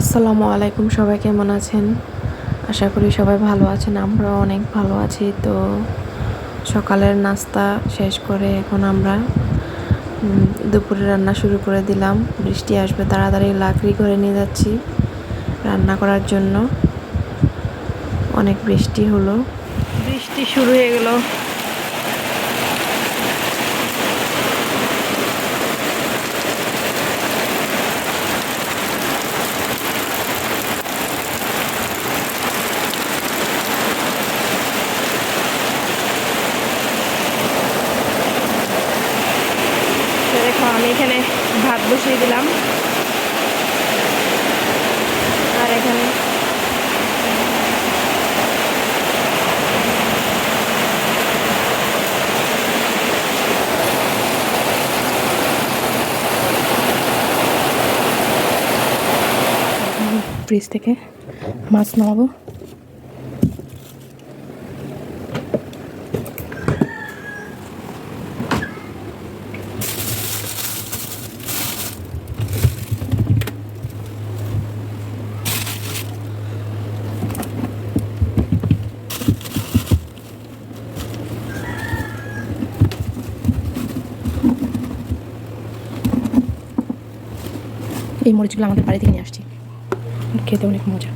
আসসালামু আলাইকুম, সবাই কেমন আছেন? আশা করি সবাই ভালো আছেন। আমরাও অনেক ভালো আছি। তো সকালের নাস্তা শেষ করে এখন আমরা দুপুরে রান্না শুরু করে দিলাম। বৃষ্টি আসবে, তাড়াতাড়ি লাকড়ি করে নিয়ে যাচ্ছি রান্না করার জন্য। অনেক বৃষ্টি হলো, বৃষ্টি শুরু হয়ে গেল। দেখো, আমি এখানে ভাত বসিয়ে দিলাম, আর এখানে ফ্রিজ থেকে মাছ নামাবো। এই মরিচগুলো আমাদের বাড়ি থেকে নিয়ে আসছি, খেতে অনেক মজা।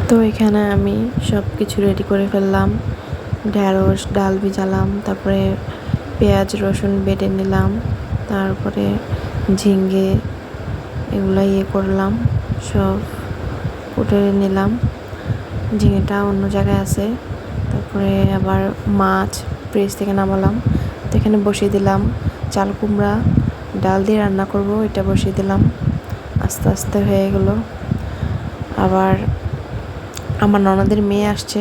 তো এখানে আমি সব কিছু রেডি করে ফেললাম। ঢেঁড়স ডাল ভিজালাম, তারপরে পেঁয়াজ রসুন বেটে নিলাম, তারপরে ঝিঙ্গে এগুলো করলাম, সব কুটে নিলাম। ঝিঙেটা অন্য জায়গায় আছে। তারপরে আবার মাছ ফ্রিজ থেকে নামালাম। তো এখানে বসিয়ে দিলাম চাল কুমড়া, ডাল দিয়ে রান্না করব, এটা বসিয়ে দিলাম। আস্তে আস্তে হয়ে গেল। আবার আমার ননদের মেয়ে আসছে।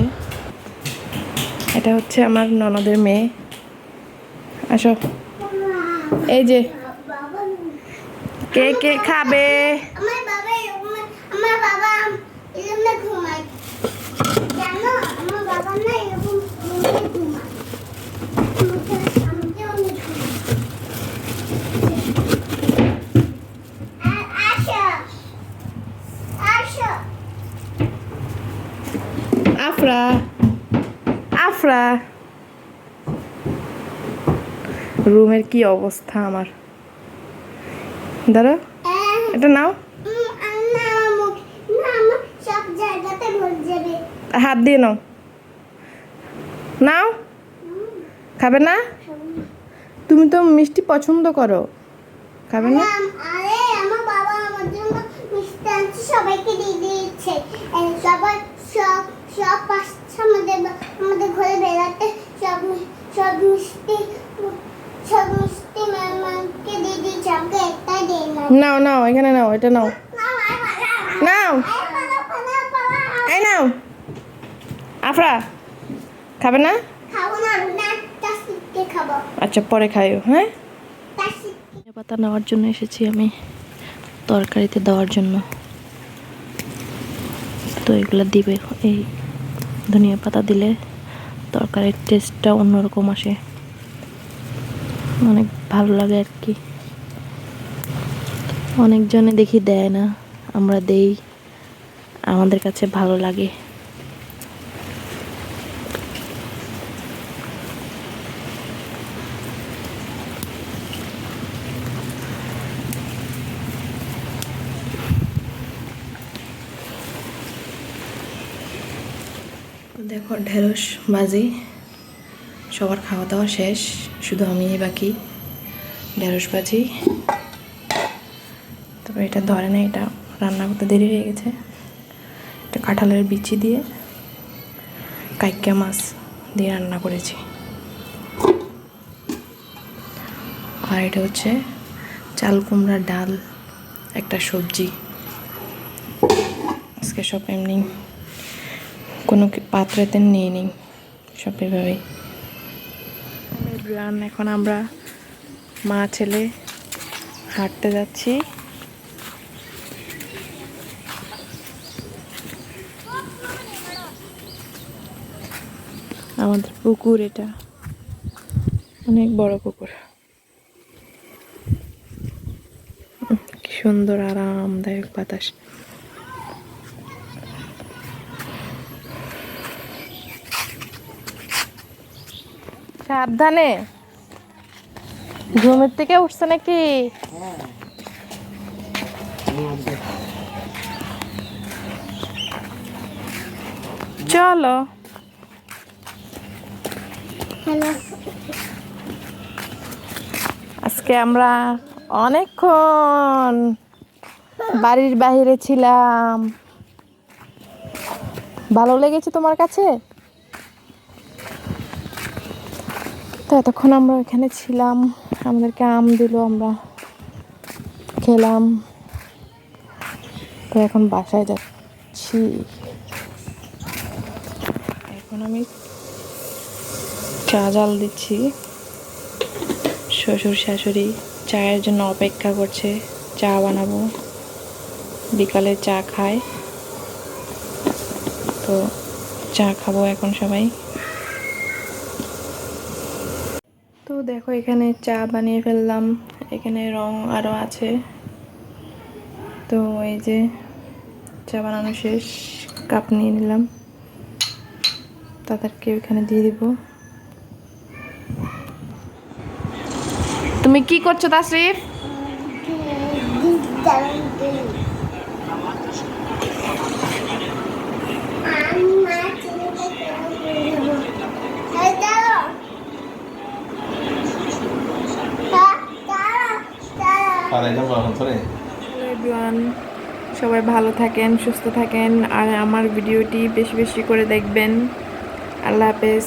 এটা হচ্ছে আমার ননদের মেয়ে। আসো, এই যে কে কে খাবে? আফরা আফরা, রুমের কি অবস্থা আমার! দাঁড়া, এটা নাও, হাত দিয়ে নাও। নাও, খাবে না? তুমি তো মিষ্টি পছন্দ করো, খাবে না? সবাইকে দিয়ে দিয়েছে, সবাই সব সব আমাদের ঘরে বেড়াতে সব মিষ্টি মেহমানকে দিয়ে দিয়েছে, আমাকে একটাই দেয় না। নাও নাও, এখানে নাও, এটা নাও, নাও, এই নাও। আফরা খাবে না? খাবো না, তাসিকে খাবো। আচ্ছা, পরে খাইও। হ্যাঁ, পাতা নেওয়ার জন্য এসেছি আমি, তরকারিতে দেওয়ার জন্য। তো এগুলো দিবে, এই ধনিয়া পাতা দিলে তরকারির টেস্টটা অন্যরকম আসে, অনেক ভালো লাগে আর কি। অনেকজনে দেখি দেয় না, আমরা দেই, আমাদের কাছে ভালো লাগে। দেখো, ঢেঁড়স ভাজি, সবার খাওয়া দাওয়া শেষ, শুধু আমিই বাকি। ঢেঁড়স ভাজি, তারপরে এটা ধরে না, এটা রান্না করতে দেরি হয়ে গেছে। এটা কাঁঠালের বিচি দিয়ে কাইক্কা মাছ দিয়ে রান্না করেছি। আর এটা হচ্ছে চাল কুমড়া ডাল, একটা সবজি। আজকে সব এমনি, কোনো পাত্রেতে নিয়ে নিই, সব এভাবেই। এখন আমরা মা ছেলে হাঁটতে যাচ্ছি। আমাদের পুকুর এটা, অনেক বড় পুকুর। কি সুন্দর আরামদায়ক বাতাস। সাবধানে, ঘুমের থেকে উঠছে নাকি? চলো। হ্যালো। আজকে আমরা অনেকক্ষণ বাড়ির বাইরে ছিলাম। ভালো লেগেছে তোমার কাছে? তো এতক্ষণ আমরা এখানে ছিলাম, আমাদেরকে আম দিল, আমরা খেলাম। তো এখন বাসায় যাচ্ছি। এখন আমি চা জাল দিচ্ছি। শ্বশুর শাশুড়ি চায়ের জন্য অপেক্ষা করছে, চা বানাবো। বিকালে চা খায়, তো চা খাবো এখন সবাই। তো দেখো এখানে চা বানিয়ে ফেললাম, এখানে রং আরও আছে। তো এই যে চা বানানো শেষ, কাপ নিয়ে নিলাম, তাদেরকে ওইখানে দিয়ে দিব। তুমি কি করছো তাসরিফ? এভরিওয়ান, সবাই ভালো থাকেন, সুস্থ থাকেন, আর আমার ভিডিওটি বেশি বেশি করে দেখবেন। আল্লাহ হাফেজ।